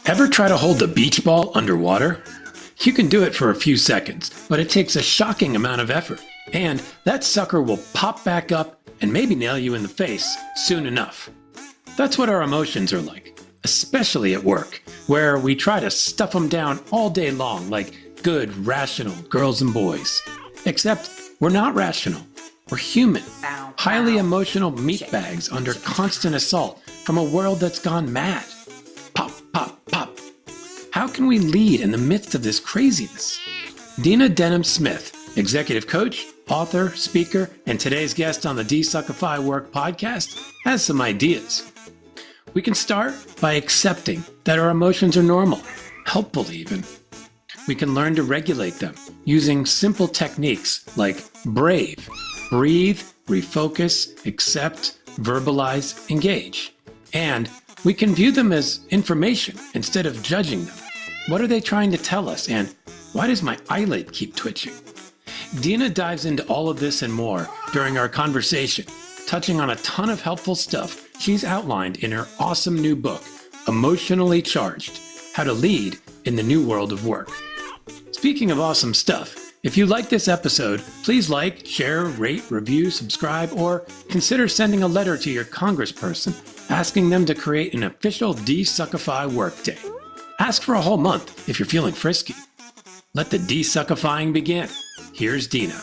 Ever try to hold the beach ball underwater? You can do it for a few seconds, but it takes a shocking amount of effort. And that sucker will pop back up and maybe nail you in the face soon enough. That's what our emotions are like, especially at work, where we try to stuff them down all day long like good, rational girls and boys. Except we're not rational. We're human, highly emotional meatbags under constant assault from a world that's gone mad. Pop, pop, pop. How can we lead in the midst of this craziness? Dina Denham Smith, executive coach, author, speaker, and today's guest on the DesuckifyWork Podcast, has some ideas. We can start by accepting that our emotions are normal, helpful even. We can learn to regulate them using simple techniques like brave, breathe, refocus, accept, verbalize, engage. And we can view them as information instead of judging them. What are they trying to tell us? And why does my eyelid keep twitching? Dina dives into all of this and more during our conversation, touching on a ton of helpful stuff she's outlined in her awesome new book, Emotionally Charged: How to Lead in the New World of Work. Speaking of awesome stuff, if you like this episode, please like, share, rate, review, subscribe, or consider sending a letter to your congressperson asking them to create an official Desuckify Work Day. Ask for a whole month if you're feeling frisky. Let the desuckifying begin. Here's Dina.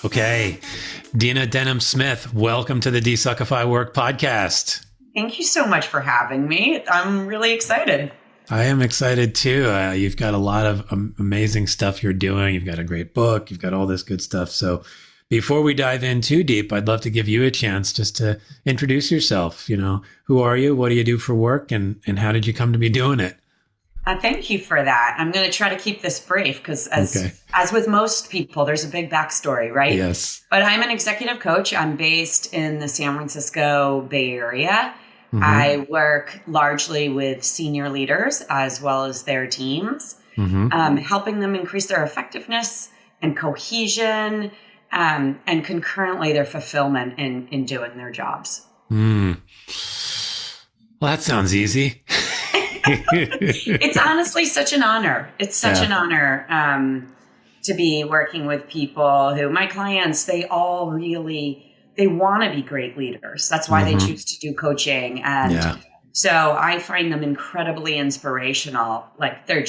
Okay, Dina Denham Smith, welcome to the Desuckify Work Podcast. Thank you so much for having me. I'm really excited. I am excited too. You've got a lot of amazing stuff you're doing. You've got a great book. You've got all this good stuff. So before we dive in too deep, I'd love to give you a chance just to introduce yourself. You know, who are you? What do you do for work? And how did you come to be doing it? Thank you for that. I'm going to try to keep this brief because as with most people, there's a big backstory, right? Yes. But I'm an executive coach. I'm based in the San Francisco Bay Area. Mm-hmm. I work largely with senior leaders as well as their teams, helping them increase their effectiveness and cohesion, and concurrently their fulfillment in doing their jobs. Well, that sounds easy. It's honestly such an honor. It's such an honor to be working with people who, my clients, they all really, they want to be great leaders. That's why they choose to do coaching. And so I find them incredibly inspirational. Like their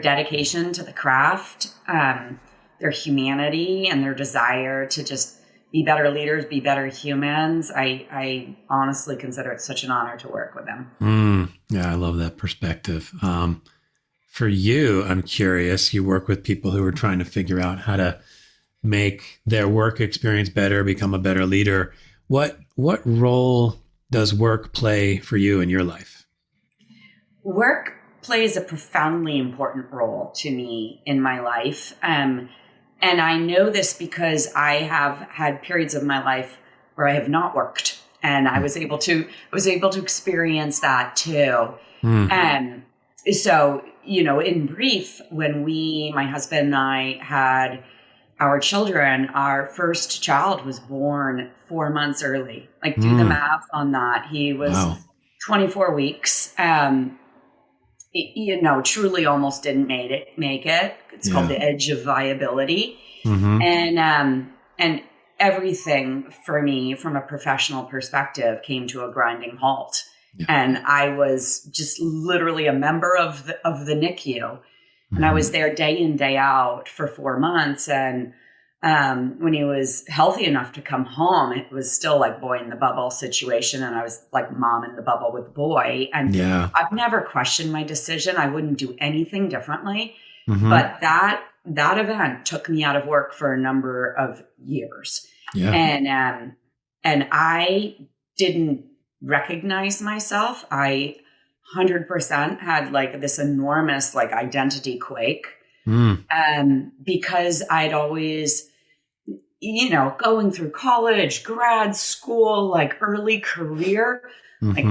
dedication to the craft, their humanity and their desire to just be better leaders, be better humans. I honestly consider it such an honor to work with them. Yeah, I love that perspective. For you, I'm curious, you work with people who are trying to figure out how to make their work experience better, become a better leader. What role does work play for you in your life? Work plays a profoundly important role to me in my life. And I know this because I have had periods of my life where I have not worked, and I was able to experience that too. So, you know, in brief, when my husband and I had our children, our first child was born 4 months early. Like, do the math on that. He was 24 weeks. Truly almost didn't make it. It's called the edge of viability. And everything for me from a professional perspective came to a grinding halt. And I was just literally a member of the NICU. And I was there day in, day out for 4 months. And when he was healthy enough to come home, it was still like boy in the bubble situation. And I was like mom in the bubble with boy. And I've never questioned my decision. I wouldn't do anything differently. But that event took me out of work for a number of years. And I didn't recognize myself. I 100% had like this enormous like identity quake. Because I'd always, going through college, grad school, like early career, like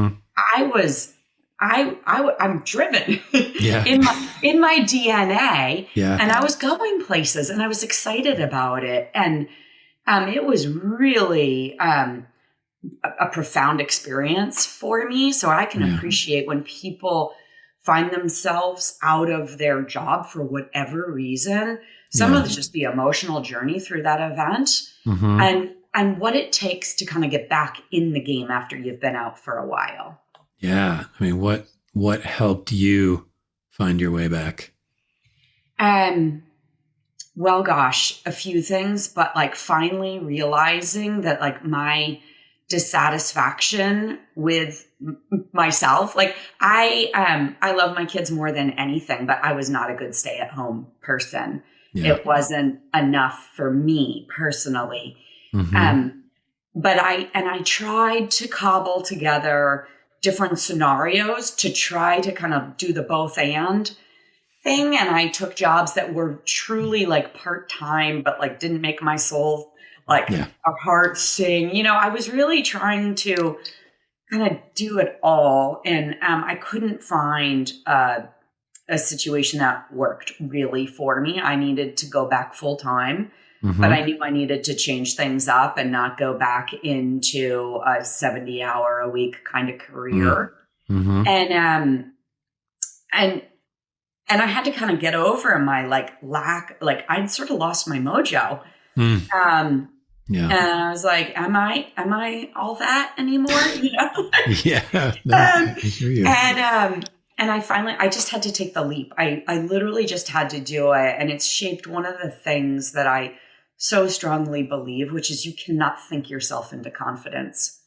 I'm driven in my DNA, and I was going places and I was excited about it. And It was really a profound experience for me. So I can appreciate when people find themselves out of their job for whatever reason. Some of it's just the emotional journey through that event, and what it takes to kind of get back in the game after you've been out for a while. Yeah. I mean, what helped you find your way back? Well, gosh, a few things, but like finally realizing that like my dissatisfaction with myself, like I love my kids more than anything, but I was not a good stay-at-home person. Yeah. It wasn't enough for me personally. But I tried to cobble together different scenarios to try to kind of do the both and thing. And I took jobs that were truly like part-time, but like didn't make my soul like a heart sing. You know, I was really trying to kind of do it all. And I couldn't find a situation that worked really for me. I needed to go back full time, but I knew I needed to change things up and not go back into a 70-hour-a-week kind of career. And I had to kind of get over my lack, I'd sort of lost my mojo. And I was like, am I all that anymore? You know? I hear you. And I just had to take the leap. I literally just had to do it. And it's shaped one of the things that I so strongly believe, which is you cannot think yourself into confidence.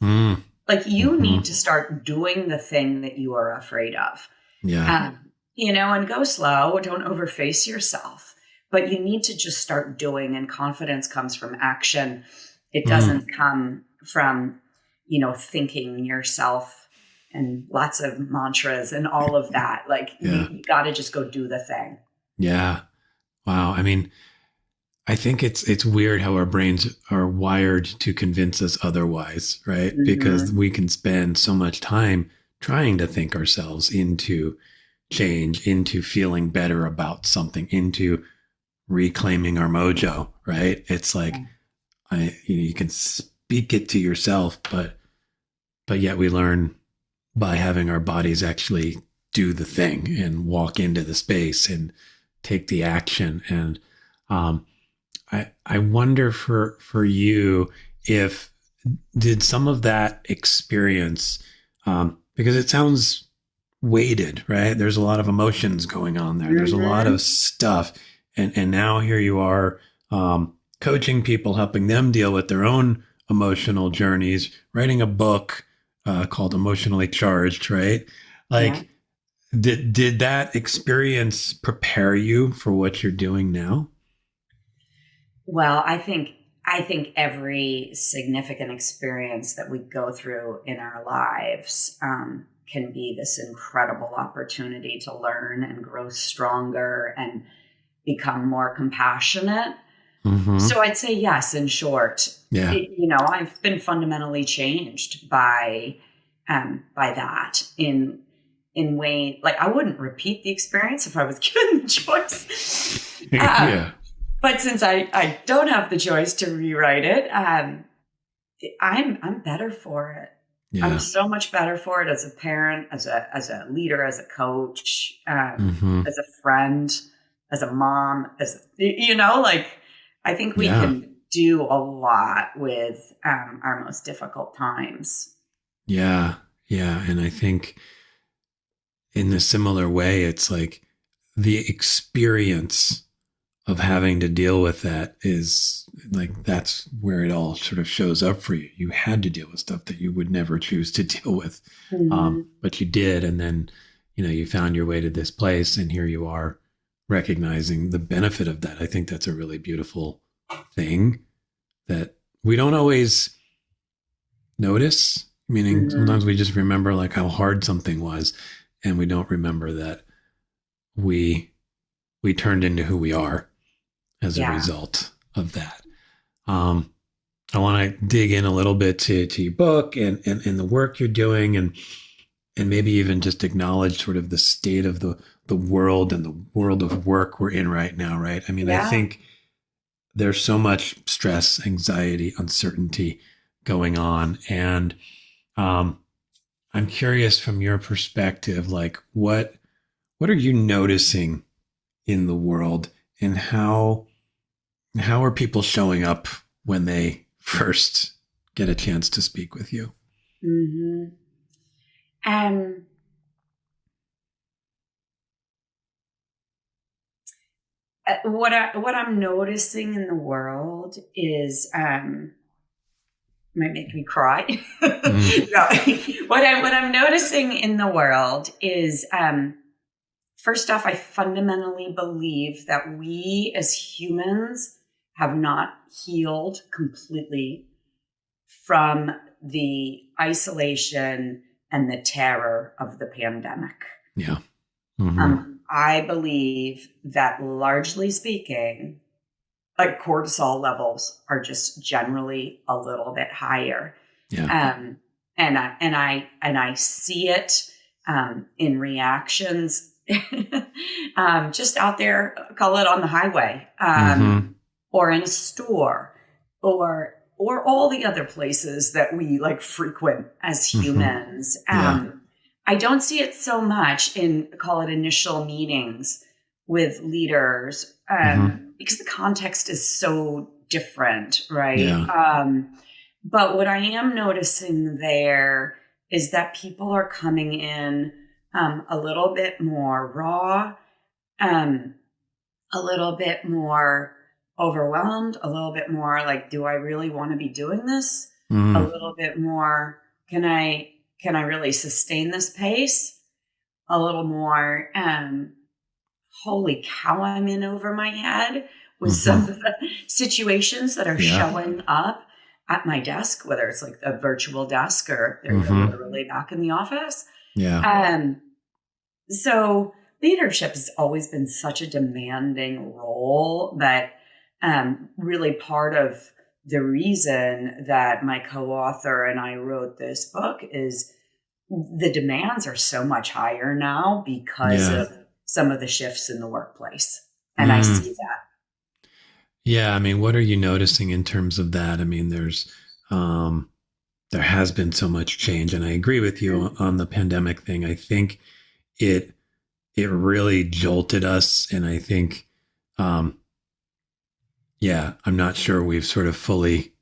Like you need to start doing the thing that you are afraid of. You know, and go slow. Don't overface yourself. But you need to just start doing, and confidence comes from action. It doesn't come from, you know, thinking yourself and lots of mantras and all of that. Like you got to just go do the thing. Yeah. Wow. I mean, I think it's weird how our brains are wired to convince us otherwise, right? Because we can spend so much time trying to think ourselves into change, into feeling better about something, into reclaiming our mojo, right? It's like, you can speak it to yourself, but yet we learn by having our bodies actually do the thing and walk into the space and take the action. And I wonder for you, if did some of that experience, because it sounds weighted, right? There's a lot of emotions going on there. There's a lot of stuff. And now here you are, coaching people, helping them deal with their own emotional journeys, writing a book called Emotionally Charged, right? Like, did that experience prepare you for what you're doing now? Well, I think every significant experience that we go through in our lives can be this incredible opportunity to learn and grow stronger and become more compassionate. So I'd say yes, in short. You know, I've been fundamentally changed by that in way, like I wouldn't repeat the experience if I was given the choice. But since I don't have the choice to rewrite it, I'm better for it. I'm so much better for it as a parent, as a leader, as a coach, as a friend, as a mom, you know, like I think we can do a lot with our most difficult times. Yeah. And I think in a similar way, it's like the experience of having to deal with that is like, that's where it all sort of shows up for you. You had to deal with stuff that you would never choose to deal with. But you did. And then, you know, you found your way to this place, and here you are recognizing the benefit of that. I think that's a really beautiful thing that we don't always notice, meaning sometimes we just remember like how hard something was, and we don't remember that we turned into who we are as a result of that. I want to dig in a little bit to your book and the work you're doing, and maybe even just acknowledge sort of the state of the world and the world of work we're in right now, right? I mean, I think there's so much stress, anxiety, uncertainty going on. And I'm curious from your perspective, like what are you noticing in the world, and how are people showing up when they first get a chance to speak with you? Mm-hmm. What I'm noticing in the world is might make me cry. No. What I'm noticing in the world is first off, I fundamentally believe that we as humans have not healed completely from the isolation and the terror of the pandemic. Yeah. Mm-hmm. I believe that largely speaking, like cortisol levels are just generally a little bit higher. Yeah. And I see it in reactions just out there, call it on the highway, or in a store, or all the other places that we like frequent as humans. I don't see it so much in, call it, initial meetings with leaders, because the context is so different, right? Yeah. But what I am noticing there is that people are coming in a little bit more raw, a little bit more overwhelmed, a little bit more like, do I really want to be doing this? A little bit more, can I really sustain this pace? A little more, holy cow, I'm in over my head with some of the situations that are showing up at my desk, whether it's like a virtual desk or they're literally back in the office. Yeah. So leadership has always been such a demanding role that really part of the reason that my co-author and I wrote this book is the demands are so much higher now because of some of the shifts in the workplace. And I see that. Yeah. I mean, what are you noticing in terms of that? I mean, there has been so much change, and I agree with you on the pandemic thing. I think it really jolted us. And I think, I'm not sure we've sort of fully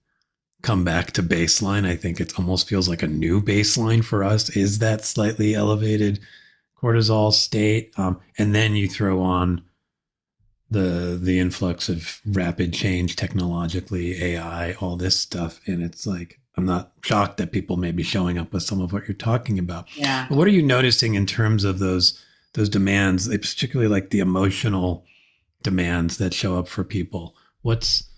come back to baseline. I think it almost feels like a new baseline for us is that slightly elevated cortisol state. And then you throw on the influx of rapid change technologically, AI, all this stuff. And it's like, I'm not shocked that people may be showing up with some of what you're talking about. Yeah. But what are you noticing in terms of those demands, particularly like the emotional demands that show up for people? What's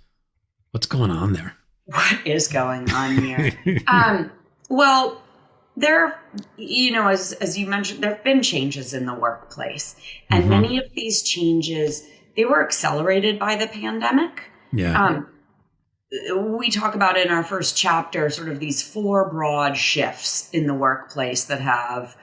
going on there? What is going on here? Well, there, as you mentioned, there have been changes in the workplace, and many of these changes, they were accelerated by the pandemic. Yeah. We talk about in our first chapter sort of these 4 broad shifts in the workplace that have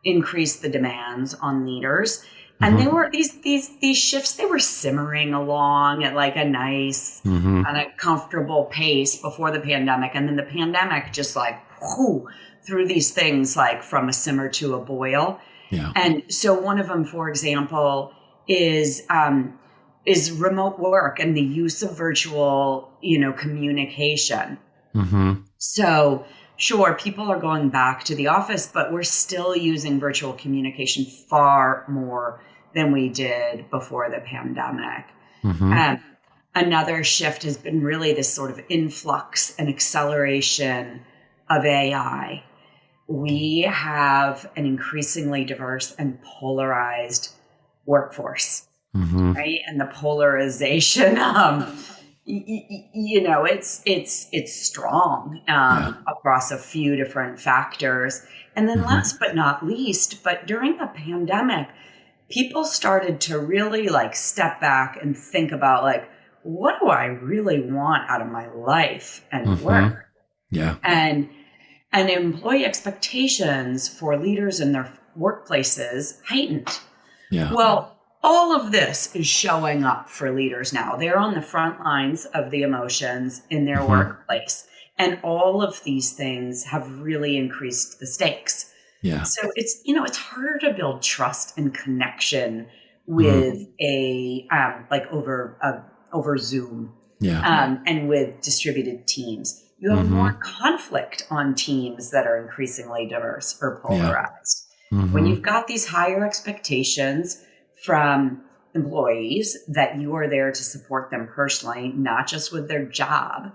increased the demands on leaders. And they were these shifts, they were simmering along at like a nice and a comfortable pace before the pandemic. And then the pandemic just like threw these things like from a simmer to a boil. Yeah. And so one of them, for example, is remote work and the use of virtual, communication. So sure, people are going back to the office, but we're still using virtual communication far more than we did before the pandemic. Another shift has been really this sort of influx and acceleration of AI. We have an increasingly diverse and polarized workforce, right? And the polarization, it's strong across a few different factors. And then last but not least, but during the pandemic, people started to really like step back and think about like, what do I really want out of my life and work? Yeah. And employee expectations for leaders in their workplaces heightened. Yeah. Well, all of this is showing up for leaders now. They're on the front lines of the emotions in their workplace. And all of these things have really increased the stakes. Yeah. So it's, it's harder to build trust and connection with over Zoom. Yeah. And with distributed teams. You have more conflict on teams that are increasingly diverse or polarized. When you've got these higher expectations from employees that you are there to support them personally, not just with their job,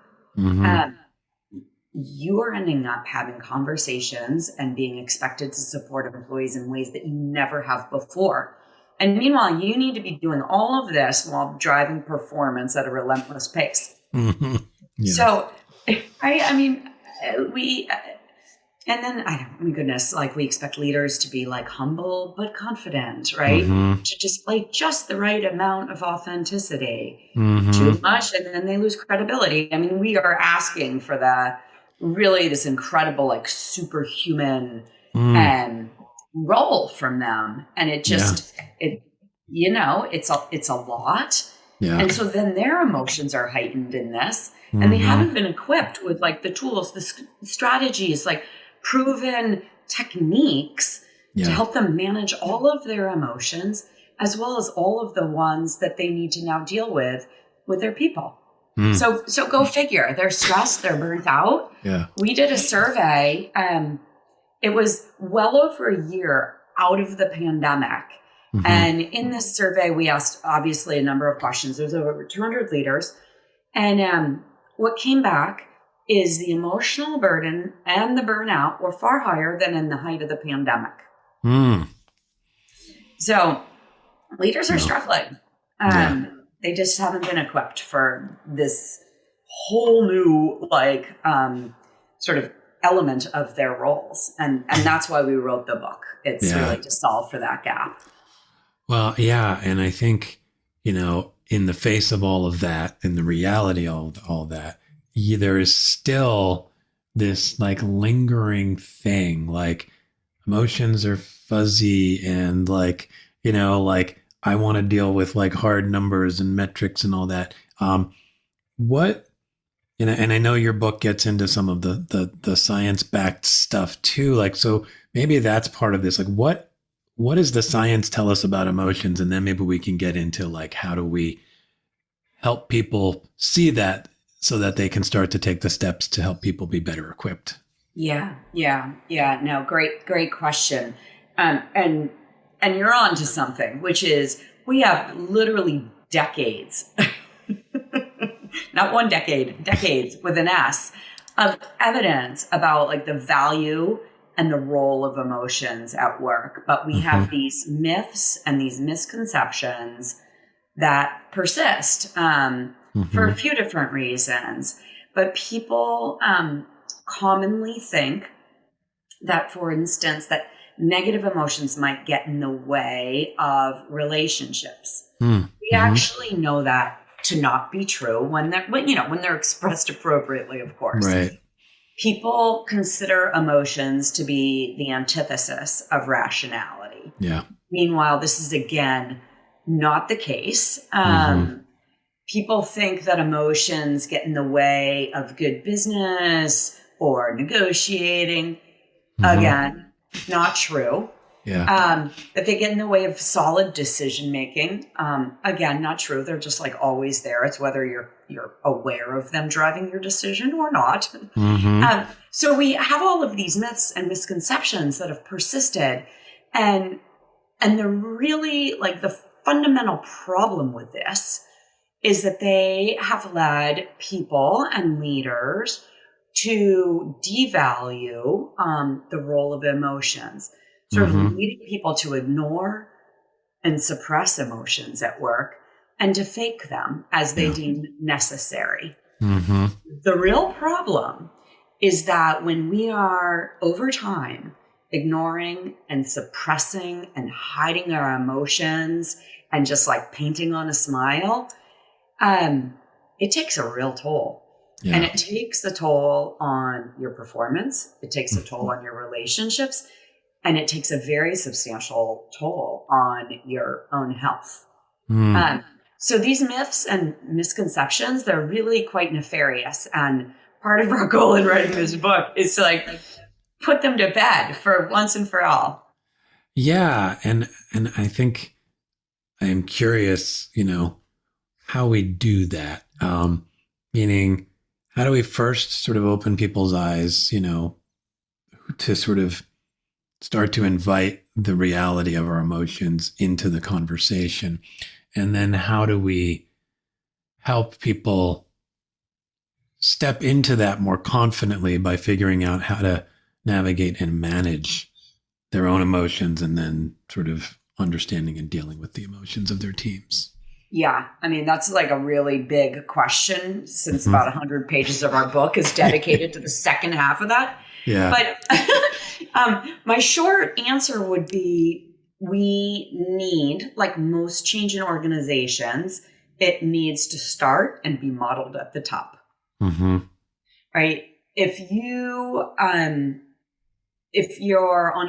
you are ending up having conversations and being expected to support employees in ways that you never have before. And meanwhile, you need to be doing all of this while driving performance at a relentless pace. Yeah. So, my goodness, like we expect leaders to be like humble but confident, right? To display just the right amount of authenticity. Too much, and then they lose credibility. I mean, we are asking for this incredible, like superhuman role from them, and it just it's a lot. Yeah. And so then their emotions are heightened in this, and they haven't been equipped with like the tools, the strategies, like proven techniques to help them manage all of their emotions, as well as all of the ones that they need to now deal with their people. So go figure. They're stressed. They're burnt out. Yeah. We did a survey. It was well over a year out of the pandemic. And in this survey, we asked obviously a number of questions. There was over 200 leaders. And what came back is the emotional burden and the burnout were far higher than in the height of the pandemic. So leaders are struggling. They just haven't been equipped for this whole new, sort of element of their roles. And that's why we wrote the book. It's really to solve for that gap. Well, yeah. And I think, in the face of all of that and the reality of all that, there is still this like lingering thing, like emotions are fuzzy and like, I want to deal with like hard numbers and metrics and all that. And I know your book gets into some of the science-backed stuff too. Like, so maybe that's part of this. Like, what does the science tell us about emotions? And then maybe we can get into like, how do we help people see that so that they can start to take the steps to help people be better equipped? Yeah. No, great question. And you're on to something, which is we have literally decades, not one decade, decades with an S, of evidence about like the value and the role of emotions at work. But we have these myths and these misconceptions that persist for a few different reasons. But people commonly think that, for instance, that negative emotions might get in the way of relationships. We actually know that to not be true when they're expressed appropriately, of course. Right. People consider emotions to be the antithesis of rationality. Yeah. Meanwhile, this is again not the case. People think that emotions get in the way of good business or negotiating. Again, not true. Yeah. That they get in the way of solid decision making. Again, not true. They're just like always there. It's whether you're aware of them driving your decision or not. So we have all of these myths and misconceptions that have persisted, and they're really like the fundamental problem with this is that they have led people and leaders to devalue the role of emotions, sort of leading people to ignore and suppress emotions at work and to fake them as they deem necessary. The real problem is that when we are over time ignoring and suppressing and hiding our emotions and just like painting on a smile, it takes a real toll. Yeah. And it takes a toll on your performance. It takes a toll on your relationships. and it takes a very substantial toll on your own health. So these myths and misconceptions, they're really quite nefarious. And part of our goal in writing this book is to like put them to bed for once and for all. Yeah. And I think I am curious, how we do that. Meaning, how do we first sort of open people's eyes, to sort of start to invite the reality of our emotions into the conversation? And then how do we help people step into that more confidently by figuring out how to navigate and manage their own emotions, and then sort of understanding and dealing with the emotions of their teams? Yeah. I mean, that's like a really big question, since about 100 pages of our book is dedicated to the second half of that. Yeah. But my short answer would be, we need, like most change in organizations, it needs to start and be modeled at the top. Right? If you're on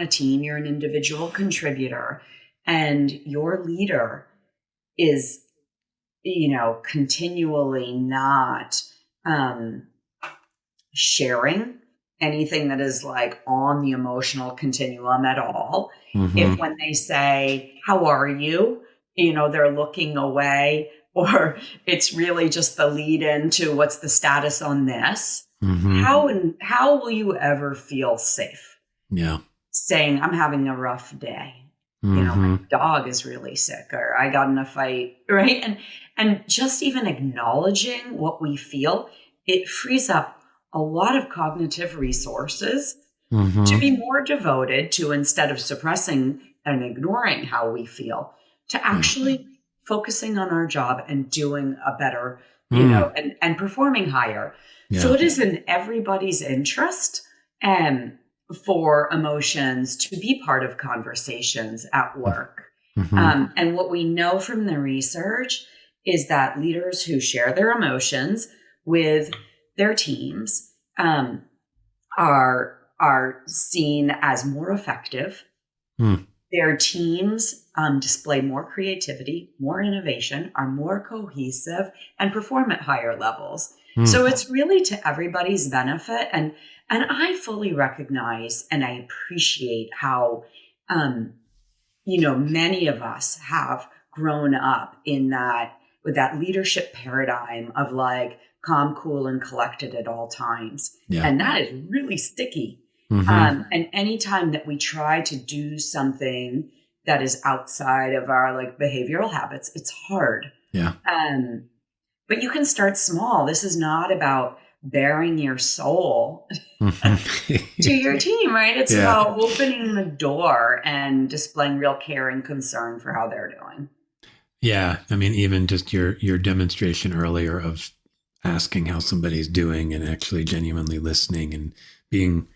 a team, you're an individual contributor, and your leader is, continually not sharing anything that is like on the emotional continuum at all. If when they say, how are you? They're looking away, or it's really just the lead into what's the status on this. How will you ever feel safe? Yeah. Saying, I'm having a rough day. My dog is really sick, or I got in a fight, right? And just even acknowledging what we feel, it frees up a lot of cognitive resources to be more devoted to, instead of suppressing and ignoring how we feel, to actually focusing on our job and doing a better, and performing higher. Yeah. So it is in everybody's interest for emotions to be part of conversations at work. And what we know from the research is that leaders who share their emotions with their teams are seen as more effective. Their teams display more creativity, more innovation, are more cohesive, and perform at higher levels. So it's really to everybody's benefit. And I fully recognize and I appreciate how, many of us have grown up in that, with that leadership paradigm of like calm, cool, and collected at all times. Yeah. And that is really sticky. And anytime that we try to do something that is outside of our like behavioral habits, it's hard. Yeah. But you can start small. This is not about bearing your soul to your team, right? It's about opening the door and displaying real care and concern for how they're doing. Yeah. I mean, even just your demonstration earlier of asking how somebody's doing and actually genuinely listening and being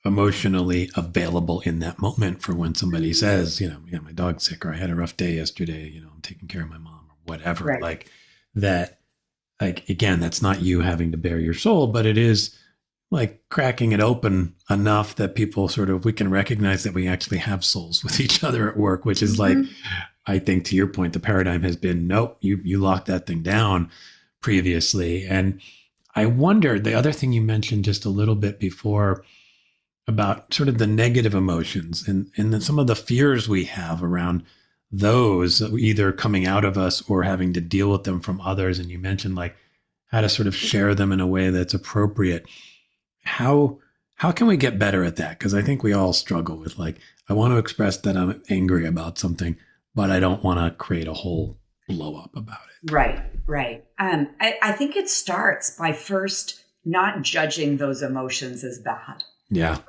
emotionally available in that moment for when somebody says, my dog's sick, or I had a rough day yesterday, I'm taking care of my mom, or whatever. Right. Like that, like, again, that's not you having to bare your soul, but it is like cracking it open enough that people we can recognize that we actually have souls with each other at work, which is like, I think to your point, the paradigm has been, nope, you locked that thing down previously. And I wondered, the other thing you mentioned just a little bit before about sort of the negative emotions and then some of the fears we have around those, either coming out of us or having to deal with them from others. And you mentioned like how to sort of share them in a way that's appropriate. How can we get better at that? Because I think we all struggle with like, I want to express that I'm angry about something, but I don't want to create a whole blow up about it. Right. I think it starts by first not judging those emotions as bad. Yeah.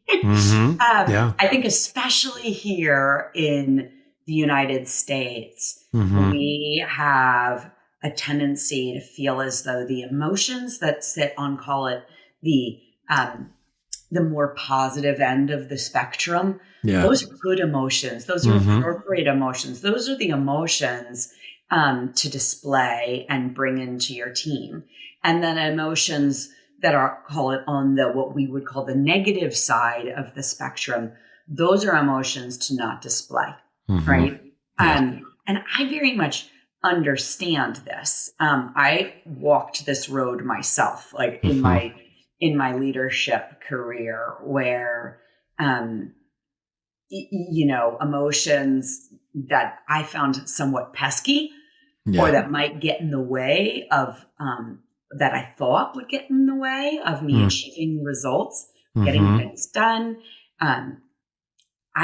I think especially here in the United States, we have a tendency to feel as though the emotions that sit on, call it the more positive end of the spectrum, those are good emotions. Those are appropriate emotions. Those are the emotions to display and bring into your team. And then emotions that are, call it on the, what we would call the negative side of the spectrum, those are emotions to not display, Mm-hmm. right? Yeah. And I very much understand this. I walked this road myself, like in my leadership career, where emotions that I found somewhat pesky, or that might get in the way of that I thought would get in the way of me achieving results, getting things done. I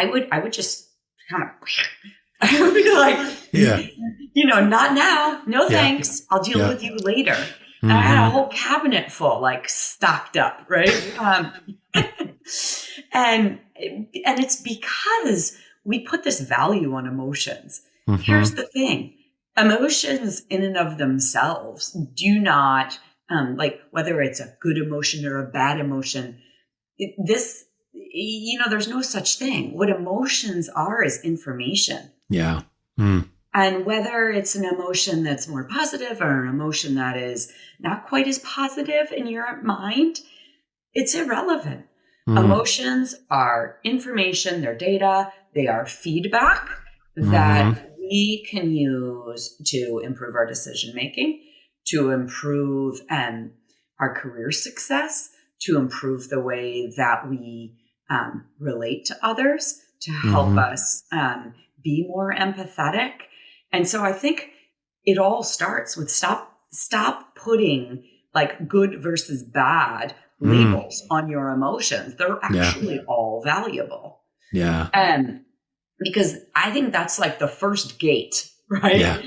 would just kind of, I would be like, not now. No thanks. I'll deal with you later. And I had a whole cabinet full, like stocked up, right? And it's because we put this value on emotions. Here's the thing. Emotions in and of themselves do not, whether it's a good emotion or a bad emotion, there's no such thing. What emotions are is information. Yeah. Mm. And whether it's an emotion that's more positive or an emotion that is not quite as positive in your mind, it's irrelevant. Emotions are information, they're data, they are feedback that we can use to improve our decision making, to improve our career success, to improve the way that we relate to others, to help us be more empathetic. And so I think it all starts with stop putting like good versus bad labels on your emotions. They're actually all valuable. Yeah. Because I think that's like the first gate, right? Yeah.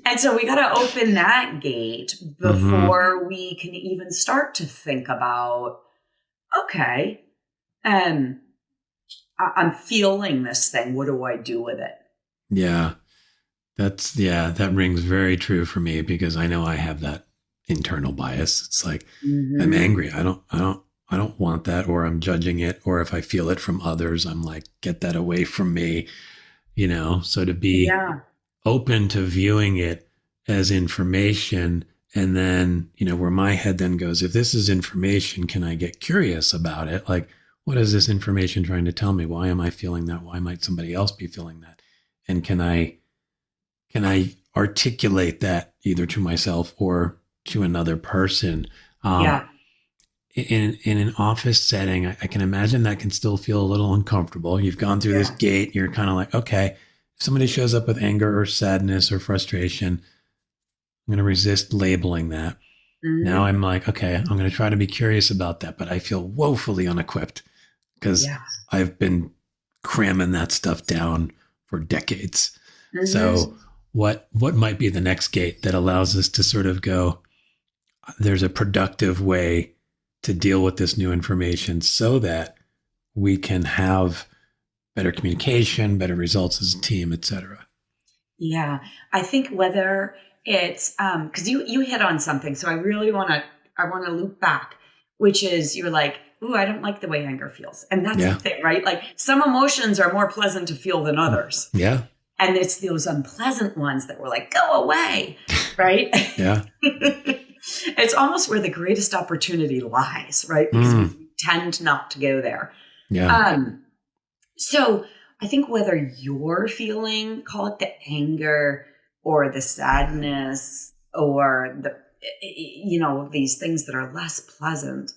And so we got to open that gate before we can even start to think about, okay, I'm feeling this thing. What do I do with it? Yeah. That rings very true for me, because I know I have that internal bias. It's like, I'm angry. I don't want that, or I'm judging it. Or if I feel it from others, I'm like, get that away from me, so to be open to viewing it as information. And then, where my head then goes, if this is information, can I get curious about it? Like, what is this information trying to tell me? Why am I feeling that? Why might somebody else be feeling that? And can I articulate that either to myself or to another person? In an office setting, I can imagine that can still feel a little uncomfortable. You've gone through this gate. You're kind of like, okay, if somebody shows up with anger or sadness or frustration, I'm going to resist labeling that. Now I'm like, okay, I'm going to try to be curious about that, but I feel woefully unequipped because I've been cramming that stuff down for decades. So what might be the next gate that allows us to sort of go, there's a productive way to deal with this new information so that we can have better communication, better results as a team, et cetera? Yeah, I think whether it's because you hit on something, so I really want to loop back, which is you're like, ooh, I don't like the way anger feels, and that's the thing, right? Like some emotions are more pleasant to feel than others. Yeah, and it's those unpleasant ones that we're like, go away, right? Yeah. It's almost where the greatest opportunity lies, right? Because we tend not to go there. Yeah. So I think whether you're feeling, call it the anger or the sadness or the, these things that are less pleasant,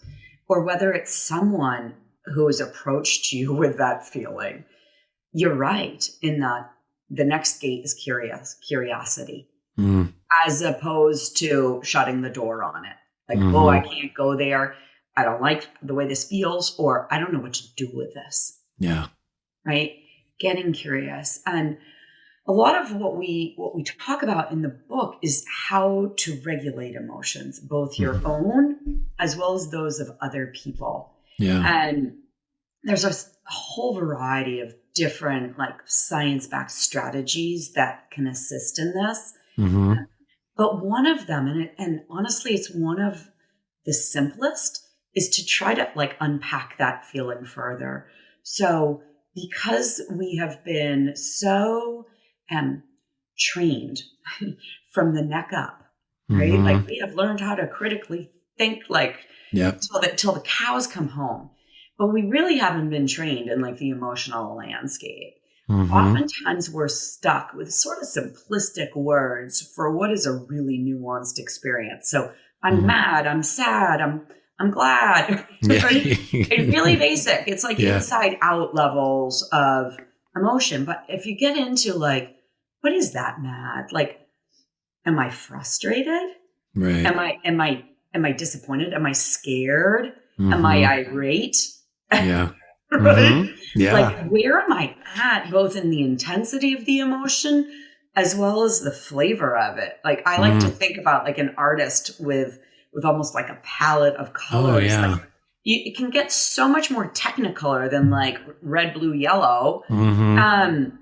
or whether it's someone who has approached you with that feeling, you're right in that the next gate is curiosity. As opposed to shutting the door on it. Like, oh, I can't go there. I don't like the way this feels, or I don't know what to do with this. Yeah. Right? Getting curious. And a lot of what we talk about in the book is how to regulate emotions, both your own as well as those of other people. Yeah. And there's a whole variety of different like science-backed strategies that can assist in this. But one of them, and honestly, it's one of the simplest, is to try to like unpack that feeling further. So because we have been so trained from the neck up, right? Like we have learned how to critically think like till the cows come home. but we really haven't been trained in like the emotional landscape. Mm-hmm. Oftentimes we're stuck with sort of simplistic words for what is a really nuanced experience. So I'm mad, I'm sad, I'm glad. It's really basic. It's like inside out levels of emotion. But if you get into like, what is that mad? Like, am I frustrated? Right. Am I disappointed? Am I scared? Am I irate? Yeah. Right? Mm-hmm. Yeah. Like, where am I at, both in the intensity of the emotion as well as the flavor of it? Like, I like to think about like an artist with almost like a palette of colors. Oh, yeah. Like, it can get so much more technicolor than like red, blue, yellow. Mm-hmm.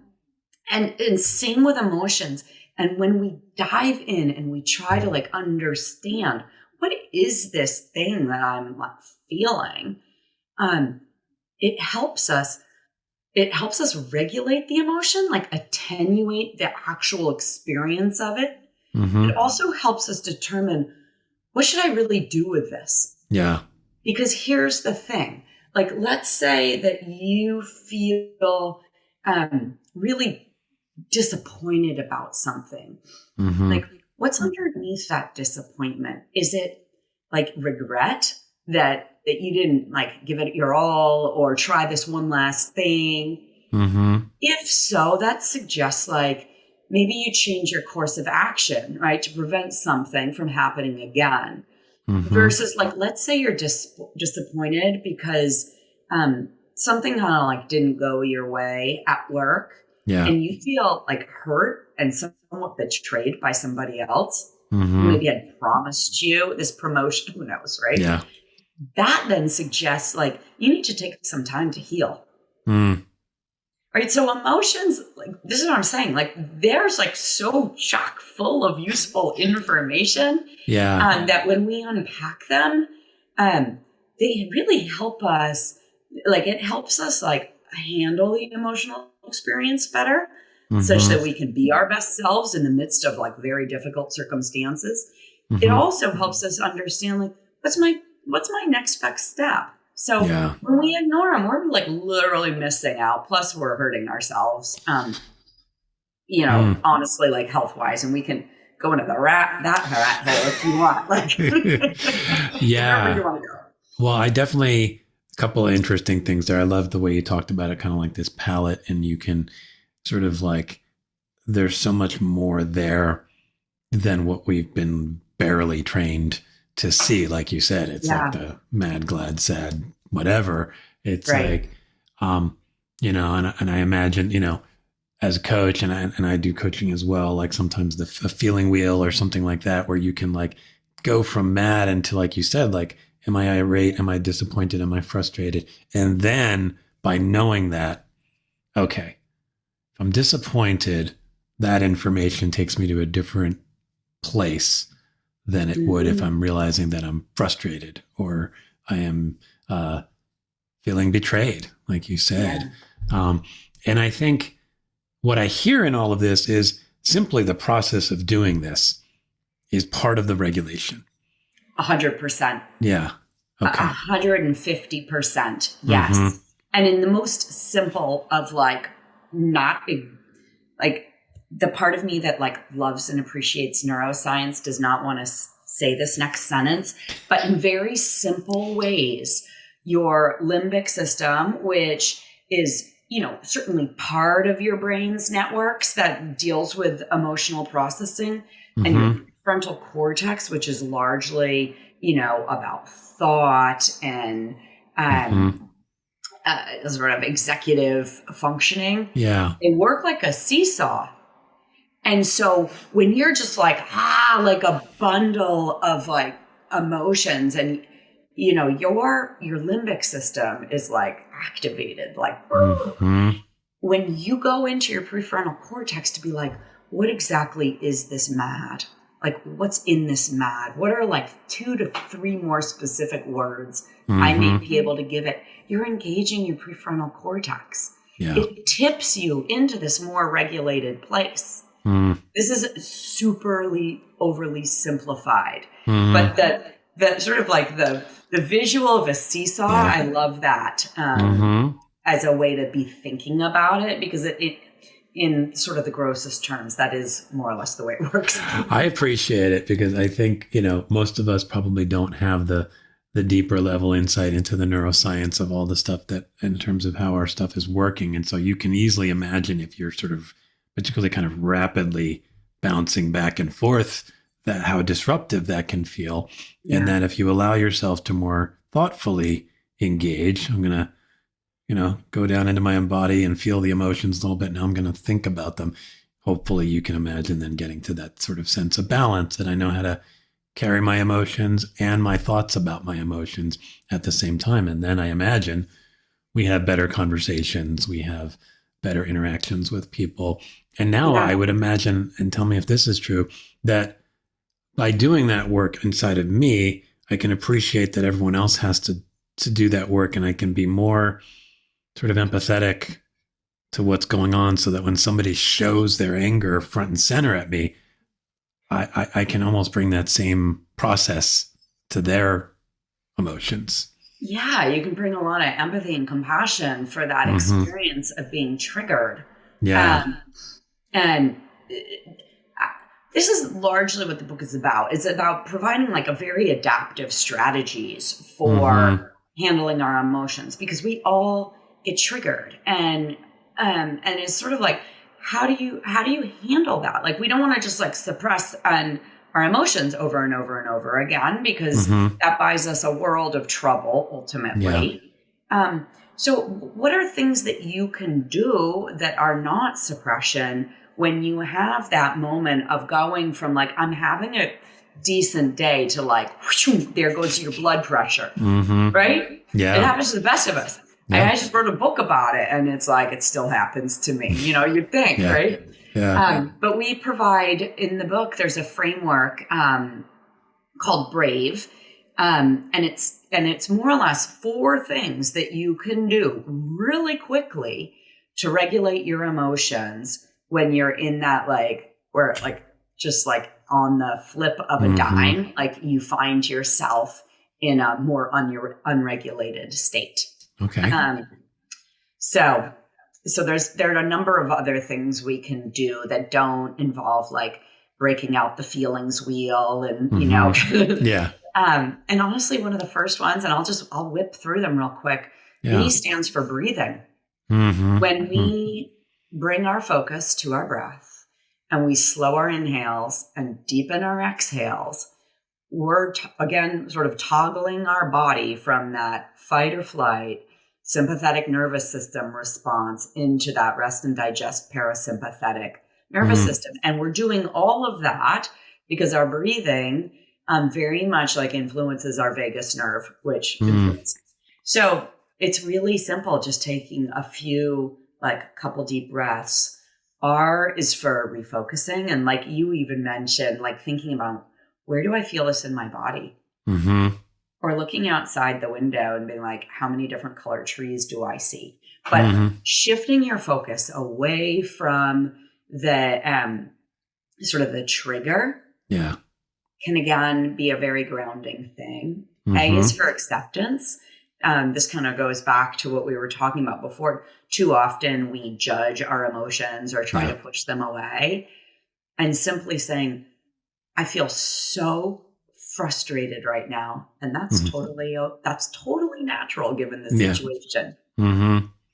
And same with emotions. And when we dive in and we try to like understand, what is this thing that I'm like feeling? It helps us regulate the emotion, like attenuate the actual experience of it. Mm-hmm. It also helps us determine, what should I really do with this? Yeah. Because here's the thing. Like, let's say that you feel really disappointed about something. Mm-hmm. Like, what's underneath that disappointment? Is it like regret that you didn't like give it your all or try this one last thing? Mm-hmm. If so, that suggests like maybe you change your course of action, right, to prevent something from happening again. Mm-hmm. Versus like, let's say you're disappointed because something kind of like didn't go your way at work. Yeah. And you feel like hurt and somewhat betrayed by somebody else Mm-hmm. who maybe had promised you this promotion, who knows, right? Yeah. That then suggests like you need to take some time to heal. Mm. Right. So emotions, like, this is what I'm saying. Like, there's like so chock full of useful information. Yeah. That when we unpack them, they really help us. Like, it helps us like handle the emotional experience better, such that we can be our best selves in the midst of like very difficult circumstances. It also helps us understand like, what's my next best step. So when we ignore them, we're like literally missing out. Plus, we're hurting ourselves. Honestly, like health-wise, and we can go into that rat hole if you want. Like, wherever you want to go. Well, I definitely, a couple of interesting things there. I love the way you talked about it, kind of like this palette, and you can sort of like, there's so much more there than what we've been barely trained to see. Like you said, it's like the mad, glad, sad, whatever. It's like, and I imagine, as a coach, and I do coaching as well, like sometimes a feeling wheel or something like that, where you can like go from mad into, like you said, like, am I irate? Am I disappointed? Am I frustrated? And then by knowing that, okay, if I'm disappointed, that information takes me to a different place than it would if I'm realizing that I'm frustrated or I am feeling betrayed, like you said. Yeah. And I think what I hear in all of this is simply the process of doing this is part of the regulation. 100%. Yeah. Okay. 150%. Yes. And in the most simple of like, not like, the part of me that like loves and appreciates neuroscience does not want to say this next sentence, but in very simple ways, your limbic system, which is, certainly part of your brain's networks that deals with emotional processing, and your frontal cortex, which is largely, about thought and sort of executive functioning. Yeah. They work like a seesaw. And so when you're just like, like a bundle of like emotions, and, your limbic system is like activated, like when you go into your prefrontal cortex to be like, what exactly is this mad? Like, what's in this mad? What are like 2 to 3 more specific words I may be able to give it? You're engaging your prefrontal cortex. Yeah. It tips you into this more regulated place. This is superly overly simplified, but the sort of like the visual of a seesaw. Yeah. I love that Mm-hmm. as a way to be thinking about it, because it in sort of the grossest terms, that is more or less the way it works. I appreciate it because I think, most of us probably don't have the deeper level insight into the neuroscience of all the stuff that in terms of how our stuff is working. And so you can easily imagine if you're sort of particularly kind of rapidly bouncing back and forth, that how disruptive that can feel. Yeah. And that if you allow yourself to more thoughtfully engage, I'm going to, go down into my own body and feel the emotions a little bit. Now I'm going to think about them. Hopefully you can imagine then getting to that sort of sense of balance, that I know how to carry my emotions and my thoughts about my emotions at the same time. And then I imagine we have better conversations, we have better interactions with people. And now I would imagine, and tell me if this is true, that by doing that work inside of me, I can appreciate that everyone else has to do that work, and I can be more sort of empathetic to what's going on, so that when somebody shows their anger front and center at me, I can almost bring that same process to their emotions. Yeah, you can bring a lot of empathy and compassion for that experience of being triggered. Yeah. And this is largely what the book is about. It's about providing like a very adaptive strategies for handling our emotions, because we all get triggered, and it's sort of like, how do you handle that? Like, we don't want to just like suppress our emotions over and over and over again, because that buys us a world of trouble ultimately. Yeah. So what are things that you can do that are not suppression when you have that moment of going from like, I'm having a decent day, to like, whoosh, there goes your blood pressure, right? Yeah. It happens to the best of us. Yeah. I just wrote a book about it, and it's like, it still happens to me, you'd think, right? Yeah. But we provide in the book, there's a framework called Brave. And it's more or less 4 things that you can do really quickly to regulate your emotions when you're in that, like, where like, just like on the flip of a dime, like you find yourself in a more unregulated state. Okay. So there are a number of other things we can do that don't involve like breaking out the feelings wheel and, yeah. And honestly, one of the first ones, and I'll whip through them real quick. Yeah. B stands for breathing. When we bring our focus to our breath and we slow our inhales and deepen our exhales, we're again sort of toggling our body from that fight or flight sympathetic nervous system response into that rest and digest parasympathetic nervous system. And we're doing all of that because our breathing very much like influences our vagus nerve, which influences. So it's really simple, just taking a few, like a couple deep breaths. R is for refocusing. And like you even mentioned, like thinking about, where do I feel this in my body? Or looking outside the window and being like, how many different colored trees do I see? But shifting your focus away from the sort of the trigger can again be a very grounding thing. A is for acceptance. This kind of goes back to what we were talking about before. Too often we judge our emotions or try to push them away. And simply saying, I feel so frustrated right now. And that's totally natural given the situation.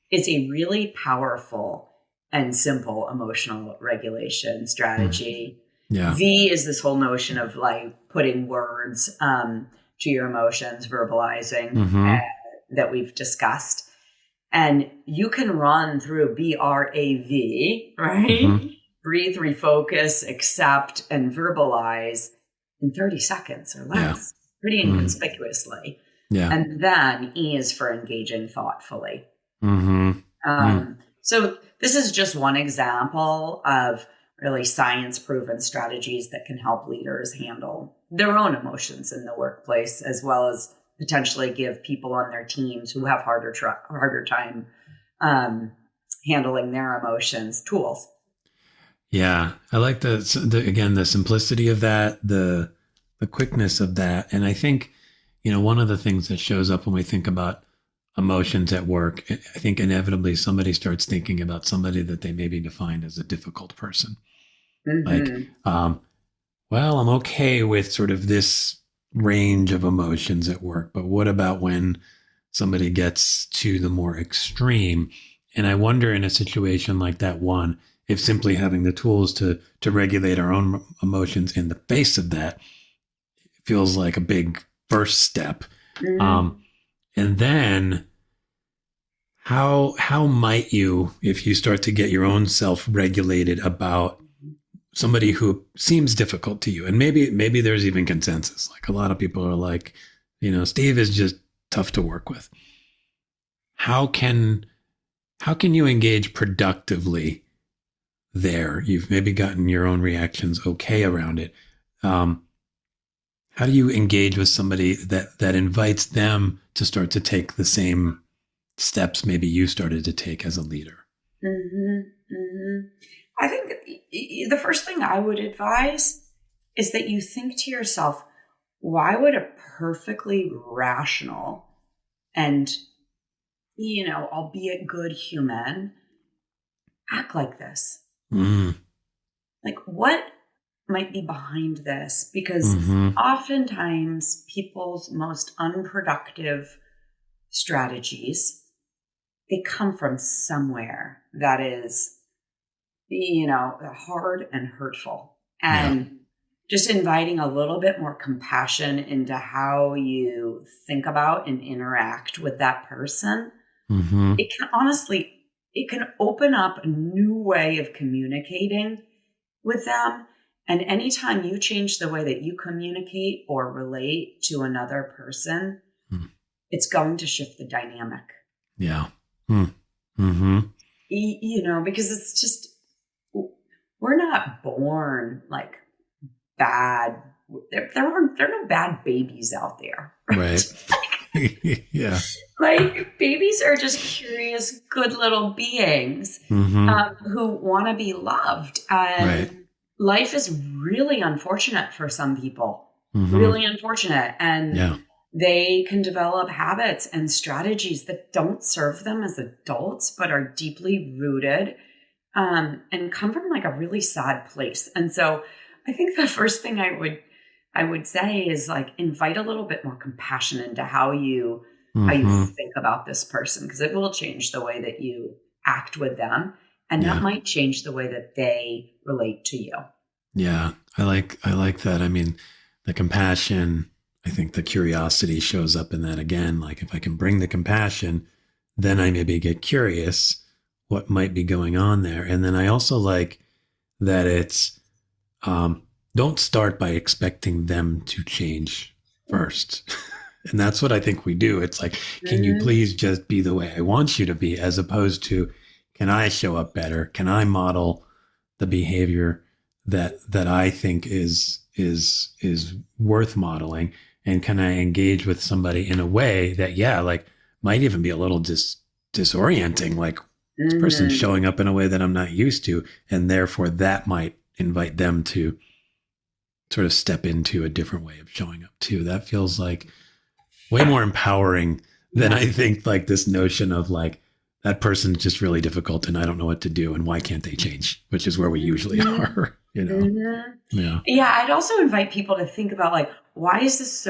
It's a really powerful and simple emotional regulation strategy. V is this whole notion of like putting words to your emotions, verbalizing that we've discussed. And you can run through BRAV, right? Breathe, refocus, accept, and verbalize in 30 seconds or less, pretty inconspicuously. And then E is for engaging thoughtfully. So this is just one example of really science-proven strategies that can help leaders handle their own emotions in the workplace, as well as potentially give people on their teams who have harder time handling their emotions tools. Yeah, I like the simplicity of that, the the quickness of that. And I think, one of the things that shows up when we think about emotions at work, I think inevitably somebody starts thinking about somebody that they maybe defined as a difficult person. Like, well, I'm okay with sort of this range of emotions at work, but what about when somebody gets to the more extreme? And I wonder, in a situation like that, one, if simply having the tools to regulate our own emotions in the face of that feels like a big first step. And then how might you, if you start to get your own self regulated about somebody who seems difficult to you, and maybe there's even consensus, like a lot of people are like, Steve is just tough to work with. How can you engage productively there? You've maybe gotten your own reactions okay around it. How do you engage with somebody that invites them to start to take the same steps maybe you started to take as a leader? I think the first thing I would advise is that you think to yourself, why would a perfectly rational and, albeit good human act like this? Like, what might be behind this? Because oftentimes people's most unproductive strategies, they come from somewhere that is, hard and hurtful. And just inviting a little bit more compassion into how you think about and interact with that person, it can open up a new way of communicating with them. And anytime you change the way that you communicate or relate to another person, it's going to shift the dynamic. Yeah. Because it's just, we're not born like bad. There are no bad babies out there. Right. Yeah. Like, babies are just curious, good little beings who want to be loved. And life is really unfortunate for some people, really unfortunate. And they can develop habits and strategies that don't serve them as adults, but are deeply rooted and come from like a really sad place. And so I think the first thing I would say is like, invite a little bit more compassion into how you think about this person, because it will change the way that you act with them, and that might change the way that they relate to you. Yeah, I like that. I mean, the compassion, I think the curiosity shows up in that again. Like, if I can bring the compassion, then I maybe get curious what might be going on there. And then I also like that it's, don't start by expecting them to change first. And that's what I think we do. It's like, can you please just be the way I want you to be, as opposed to, can I show up better? Can I model the behavior that I think is worth modeling? And can I engage with somebody in a way that, like, might even be a little disorienting, like, this person's showing up in a way that I'm not used to. And therefore that might invite them to sort of step into a different way of showing up too. That feels like way more empowering than I think like this notion of like, that person's just really difficult and I don't know what to do and why can't they change, which is where we usually are, Yeah. I'd also invite people to think about like, why is this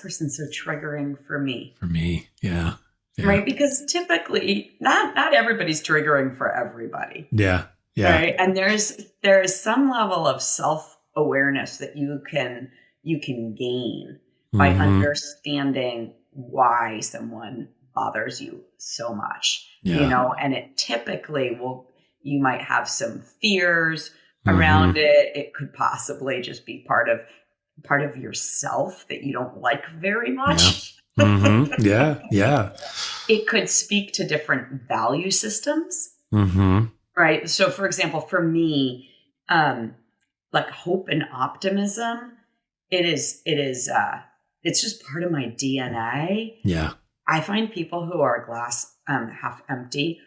person so triggering for me? For me. Yeah. Right. Because typically not everybody's triggering for everybody. Yeah. Right. And there is some level of self-awareness that you can gain by understanding why someone bothers you so much, and it typically you might have some fears around it. It could possibly just be part of yourself that you don't like very much. Yeah. It could speak to different value systems. Right. So for example, for me, like hope and optimism, it's just part of my DNA. Yeah. I find people who are glass half empty,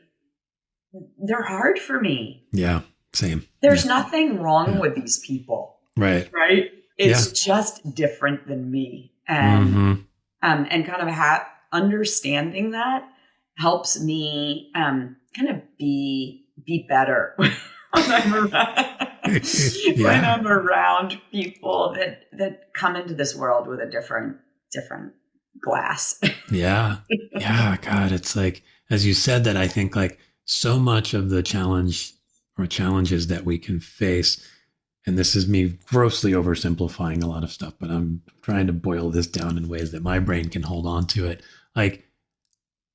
they're hard for me. Yeah. Same. There's nothing wrong with these people. Right. Right. It's just different than me. And, and kind of understanding that helps me, kind of be better when I'm around, when I'm around people that come into this world with a different glass. Yeah. God, it's like, as you said that, I think like so much of the challenge or challenges that we can face, and this is me grossly oversimplifying a lot of stuff, but I'm trying to boil this down in ways that my brain can hold on to it. Like,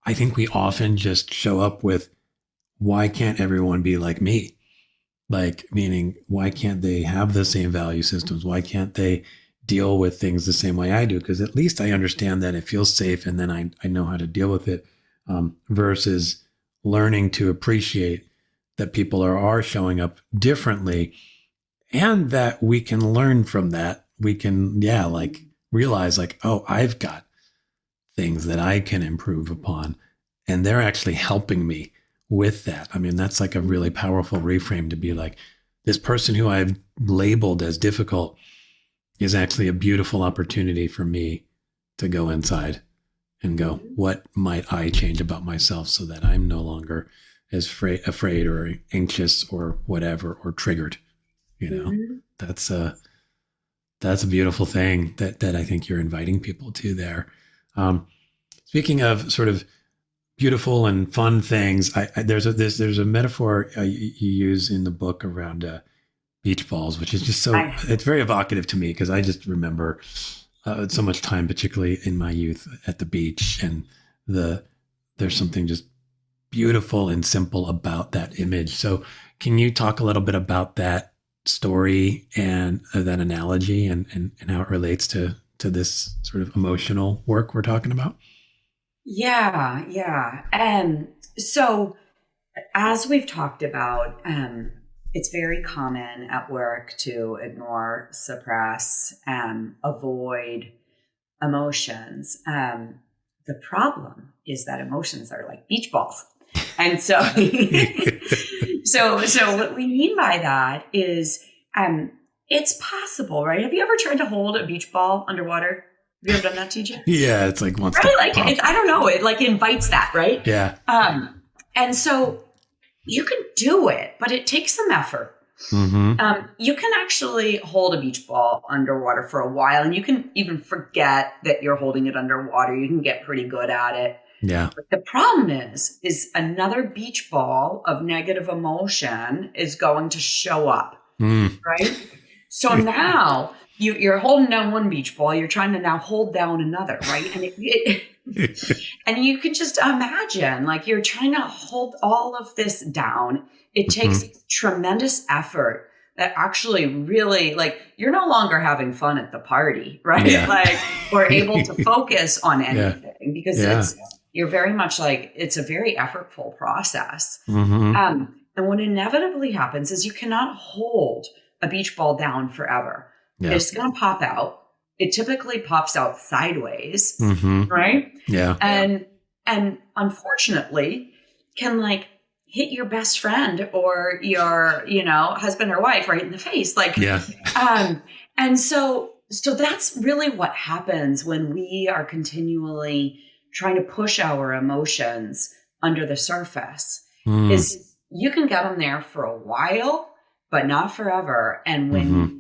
I think we often just show up with, why can't everyone be like me? Like, meaning, why can't they have the same value systems? Why can't they deal with things the same way I do? Because at least I understand that it feels safe, and then I know how to deal with it, versus learning to appreciate that people are showing up differently, and that we can learn from that. We can, like, realize like, oh, I've got things that I can improve upon, and they're actually helping me with that. I mean, that's like a really powerful reframe, to be like, this person who I've labeled as difficult is actually a beautiful opportunity for me to go inside and go, what might I change about myself so that I'm no longer as afraid or anxious or whatever, or triggered, That's a beautiful thing that I think you're inviting people to there. Speaking of sort of beautiful and fun things, there's a metaphor you use in the book around beach balls, which is just it's very evocative to me, because I just remember so much time, particularly in my youth, at the beach, and there's something just beautiful and simple about that image. So can you talk a little bit about that story and that analogy and how it relates to this sort of emotional work we're talking about? Yeah. So as we've talked about, it's very common at work to ignore, suppress, avoid emotions. The problem is that emotions are like beach balls. And so, so what we mean by that is, it's possible, right? Have you ever tried to hold a beach ball underwater? Have you ever done that, TJ? Yeah, it's like once. Right? Like, I don't know. It like invites that, right? Yeah. And so you can do it, but it takes some effort. You can actually hold a beach ball underwater for a while, and you can even forget that you're holding it underwater. You can get pretty good at it. Yeah. But the problem is another beach ball of negative emotion is going to show up, right? So now you're holding down one beach ball, you're trying to now hold down another, right? And and you could just imagine, like, you're trying to hold all of this down. It takes tremendous effort that actually really, like, you're no longer having fun at the party, right? Yeah. Like, or able to focus on anything because you're very much like, it's a very effortful process. And what inevitably happens is you cannot hold a beach ball down forever. Yeah. It's going to pop out. It typically pops out sideways, right? Yeah. And unfortunately can like hit your best friend or your, husband or wife right in the face. Like, and so that's really what happens when we are continually trying to push our emotions under the surface. Is you can get them there for a while, but not forever. And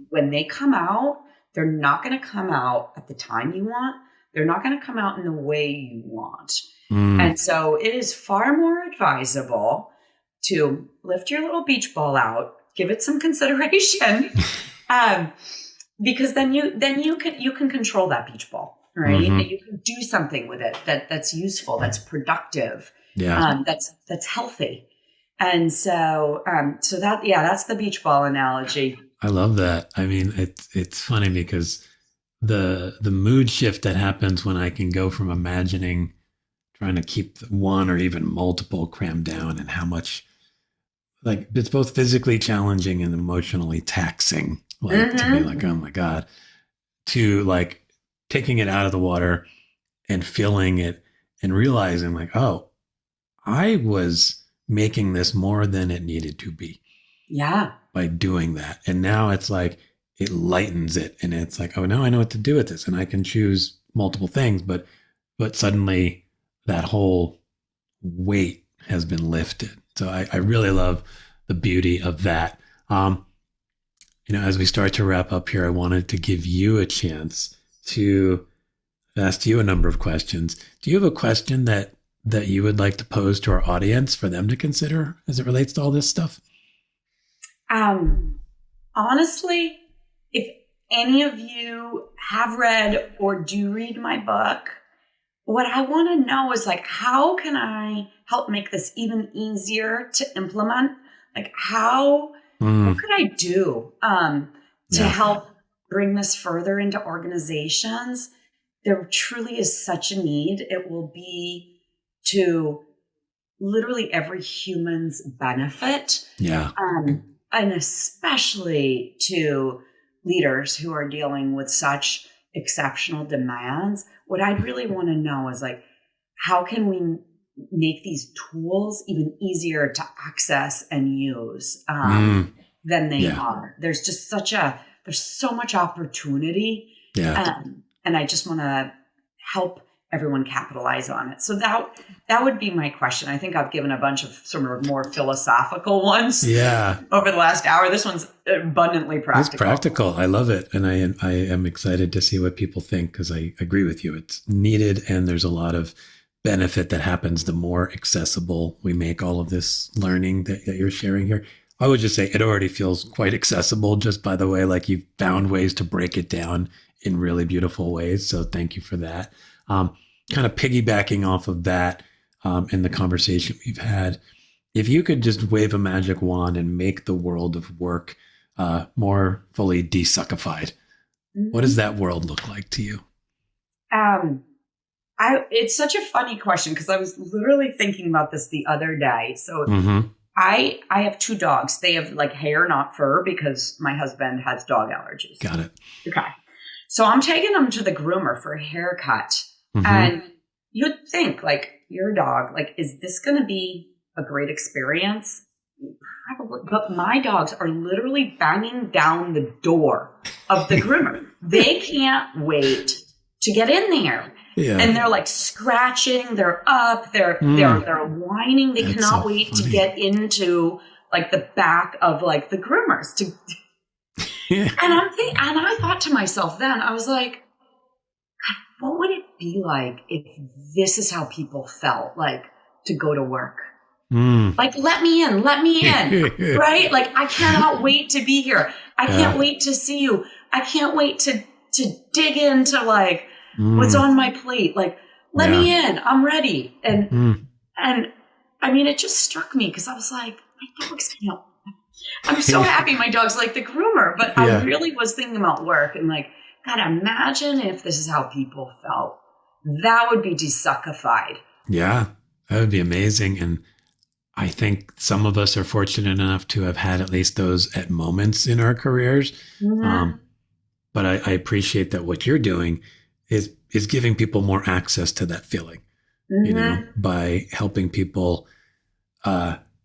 when they come out, they're not going to come out at the time you want. They're not going to come out in the way you want. And so it is far more advisable to lift your little beach ball out, give it some consideration, because then you can control that beach ball, right? And you can do something with it that's useful, that's productive, that's healthy. And so that's the beach ball analogy. I love that. I mean, it's funny because the mood shift that happens when I can go from imagining trying to keep one or even multiple crammed down, and how much, like, it's both physically challenging and emotionally taxing, like to be like, oh my God, to like taking it out of the water and feeling it and realizing like, oh, I was making this more than it needed to be. Yeah. By doing that. And now it's like, it lightens it, and it's like, oh, now I know what to do with this, and I can choose multiple things, but suddenly that whole weight has been lifted. So I really love the beauty of that. As we start to wrap up here, I wanted to give you a chance to ask you a number of questions. Do you have a question that you would like to pose to our audience for them to consider as it relates to all this stuff? Honestly, if any of you have read or do read my book, what I want to know is like, how can I help make this even easier to implement? Like what could I do to help bring this further into organizations? There truly is such a need. It will be to literally every human's benefit. Yeah. And especially to leaders who are dealing with such exceptional demands. What I'd really want to know is like, how can we make these tools even easier to access and use than they are? There's just there's so much opportunity. Yeah. And I just want to help everyone capitalize on it. So that would be my question. I think I've given a bunch of sort of more philosophical ones over the last hour. This one's abundantly practical. It's practical. I love it. And I am excited to see what people think, because I agree with you. It's needed, and there's a lot of benefit that happens the more accessible we make all of this learning that you're sharing here. I would just say it already feels quite accessible just by the way, like you've found ways to break it down in really beautiful ways. So thank you for that. Kind of piggybacking off of that, in the conversation we've had, if you could just wave a magic wand and make the world of work more fully desuckified, what does that world look like to you? It's such a funny question, because I was literally thinking about this the other day. So I have 2 dogs. They have like hair, not fur, because my husband has dog allergies. Got it. Okay. So I'm taking them to the groomer for a haircut. And you'd think, like, your dog, like, is this going to be a great experience? Probably. But my dogs are literally banging down the door of the groomer. They can't wait to get in there. Yeah. And they're like scratching, they're up, they're whining. They That's cannot so wait funny. To get into like the back of like the groomers to and I thought to myself then, I was like, God, what would it be like if this is how people felt like to go to work? Like, let me in, right? Like, I cannot wait to be here. I can't wait to see you. I can't wait to dig into like what's on my plate. Like, let me in. I'm ready. And I mean, it just struck me because I was like, my dog's can't. I'm so happy my dog's like the groomer, but I really was thinking about work and like, God, imagine if this is how people felt. That would be desuckified. Yeah, that would be amazing. And I think some of us are fortunate enough to have had at least those at moments in our careers. But I appreciate that what you're doing is giving people more access to that feeling, you know, by helping people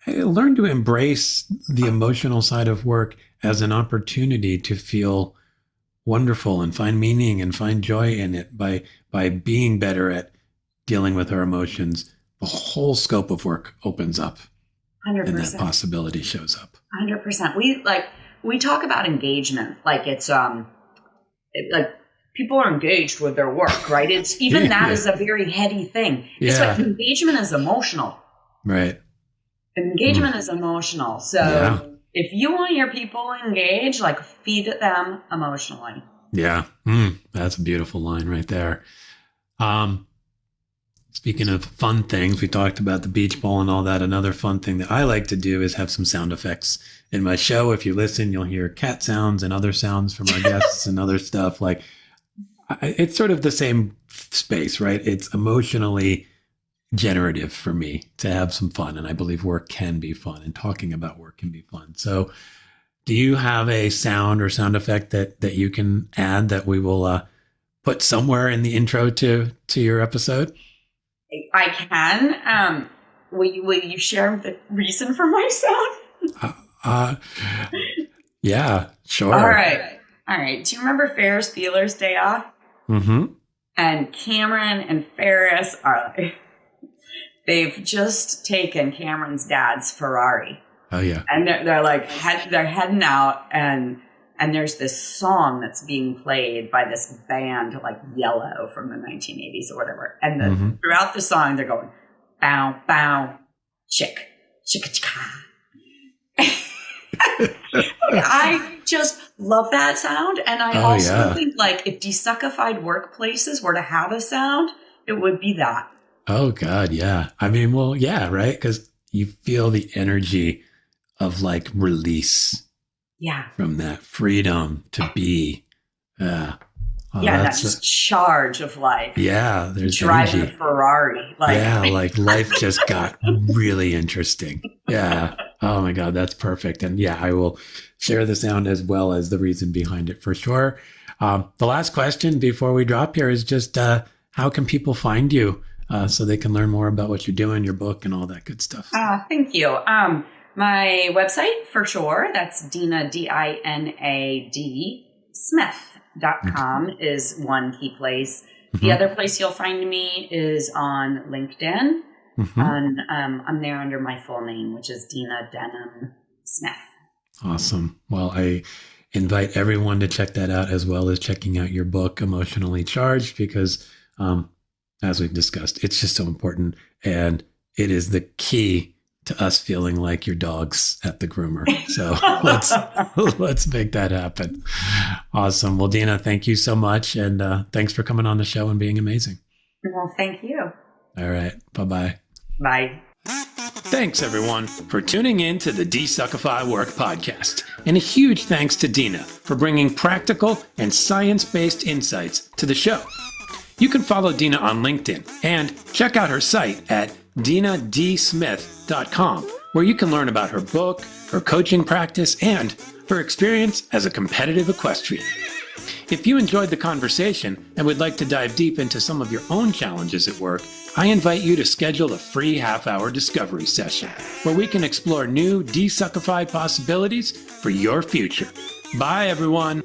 learn to embrace the emotional side of work as an opportunity to feel wonderful and find meaning and find joy in it by being better at dealing with our emotions. The whole scope of work opens up 100%. And that possibility shows up. 100%. We talk about engagement. Like it's, like people are engaged with their work, right? It's even that is a very heady thing. It's like engagement is emotional. Right. Engagement is emotional. So if you want your people engaged, like feed them emotionally. Yeah. That's a beautiful line right there. Speaking of fun things, we talked about the beach ball and all that. Another fun thing that I like to do is have some sound effects in my show. If you listen, you'll hear cat sounds and other sounds from our guests and other stuff. Like it's sort of the same space, right? It's emotionally generative for me to have some fun. And I believe work can be fun and talking about work can be fun. So do you have a sound or sound effect that you can add that we will put somewhere in the intro to your episode? I can. Will you share the reason for my sound? Yeah, sure. All right. All right. Do you remember Ferris Bueller's Day Off? Mm-hmm. And Cameron and Ferris are they've just taken Cameron's dad's Ferrari. Oh yeah. And they're like they're heading out, and there's this song that's being played by this band like Yellow from the 1980s or whatever. And throughout the song they're going bow bow chick chicka chicka. I just love that sound, and I also think like if Desuckified workplaces were to have a sound, it would be that. Oh God, yeah. I mean, well, yeah, right? Because you feel the energy of like release. Yeah. From that freedom to be. That just charge of like. Yeah, there's driving energy. A Ferrari. Like. Yeah, like life just got really interesting. Yeah. Oh my God, that's perfect. And yeah, I will share the sound as well as the reason behind it for sure. The last question before we drop here is just how can people find you so they can learn more about what you're doing, your book, and all that good stuff? Thank you. My website for sure, that's Dina, Dinad, Smith.com is one key place. The other place you'll find me is on LinkedIn. I'm there under my full name, which is Dina Denham Smith. Awesome. Well, I invite everyone to check that out, as well as checking out your book, Emotionally Charged, because as we've discussed, it's just so important. And it is the key to us feeling like your dog's at the groomer. So let's make that happen. Awesome. Well, Dina, thank you so much. And thanks for coming on the show and being amazing. Well, thank you. All right. Bye-bye. Bye. Thanks, everyone, for tuning in to the DesuckifyWork Podcast. And a huge thanks to Dina for bringing practical and science-based insights to the show. You can follow Dina on LinkedIn and check out her site at dinadsmith.com, where you can learn about her book, her coaching practice, and her experience as a competitive equestrian. If you enjoyed the conversation and would like to dive deep into some of your own challenges at work, I invite you to schedule a free half-hour discovery session where we can explore new Desuckified possibilities for your future. Bye, everyone.